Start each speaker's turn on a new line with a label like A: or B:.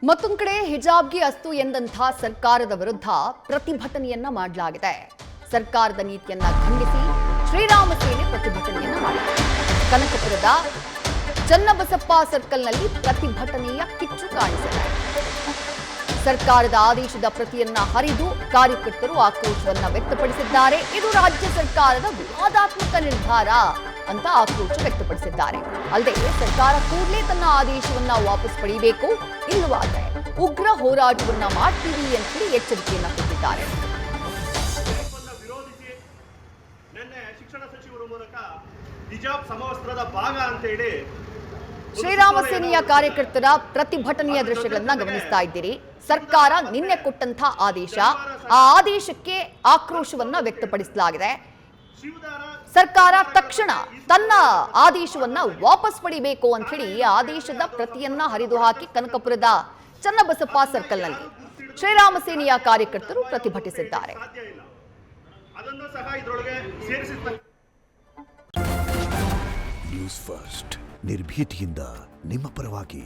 A: ಮತ್ತೊಂದು ಕಡೆ ಹಿಜಾಬ್ಗೆ ಅಸ್ತು ಎಂದಂತಹ ಸರ್ಕಾರದ ವಿರುದ್ಧ ಪ್ರತಿಭಟನೆಯನ್ನ ಮಾಡಲಾಗಿದೆ. ಸರ್ಕಾರದ ನೀತಿಯನ್ನ ಖಂಡಿಸಿ ಶ್ರೀರಾಮ ಸೇನೆ ಪ್ರತಿಭಟನೆಯನ್ನ ಮಾಡಿದೆ. ಕನಕಪುರದ ಚನ್ನಬಸಪ್ಪ ಸರ್ಕಲ್ನಲ್ಲಿ ಪ್ರತಿಭಟನೆಯ ಕಿಚ್ಚು ಕಾಣಿಸಿದೆ. ಸರ್ಕಾರದ ಆದೇಶದ ಪ್ರತಿಯನ್ನ ಹರಿದು ಕಾರ್ಯಕರ್ತರು ಆಕ್ರೋಶವನ್ನ ವ್ಯಕ್ತಪಡಿಸಿದ್ದಾರೆ. ಇದು ರಾಜ್ಯ ಸರ್ಕಾರದ ವಿವಾದಾತ್ಮಕ ನಿರ್ಧಾರ ಅಂತ ಆಕ್ರೋಶ ವ್ಯಕ್ತಪಡಿಸಿದ್ದಾರೆ. ಅಲ್ಲದೆ ಸರ್ಕಾರ ಕೂಡಲೇ ತನ್ನ ಆದೇಶವನ್ನ ವಾಪಸ್ ಪಡೆಯಬೇಕು, ಇಲ್ಲವಾದರೆ ಉಗ್ರ ಹೋರಾಟವನ್ನ ಮಾಡ್ತೀವಿ ಅಂತ ಹೇಳಿ ಎಚ್ಚರಿಕೆಯನ್ನ ಕೊಟ್ಟಿದ್ದಾರೆ.
B: ಶಿಕ್ಷಣ ಸಚಿವರ ಮೂಲಕ ಹಿಜಾಬ್ ಸಮವಸ್ತ್ರದ ಭಾಗ ಅಂತ ಹೇಳಿ
A: ಶ್ರೀರಾಮ ಸೇನೆಯ ಕಾರ್ಯಕರ್ತರ ಪ್ರತಿಭಟನೆಯ ದೃಶ್ಯಗಳನ್ನ ಗಮನಿಸ್ತಾ ಇದ್ದೀರಿ. ಸರ್ಕಾರ ನಿನ್ನೆ ಕೊಟ್ಟಂತಹ ಆದೇಶ, ಆ ಆದೇಶಕ್ಕೆ ಆಕ್ರೋಶವನ್ನ ವ್ಯಕ್ತಪಡಿಸಲಾಗಿದೆ. ಸರ್ಕಾರ ತಕ್ಷಣ ತನ್ನ ಆದೇಶವನ್ನ ವಾಪಸ್ ಪಡಿಬೇಕು ಅಂತ ಹೇಳಿ ಆದೇಶದ ಪ್ರತಿಯನ್ನ ಹರಿದು ಹಾಕಿ ಕನಕಪುರದ ಚನ್ನಬಸಪ್ಪ ಸರ್ಕಲ್ನಲ್ಲಿ ಶ್ರೀರಾಮ ಸೇನೆಯ ಕಾರ್ಯಕರ್ತರು ಪ್ರತಿಭಟಿಸಿದ್ದಾರೆ.
C: ನ್ಯೂಸ್ ಫಸ್ಟ್ ನಿರ್ಭೀತಿಯಿಂದ ನಿಮ್ಮ ಪರವಾಗಿ.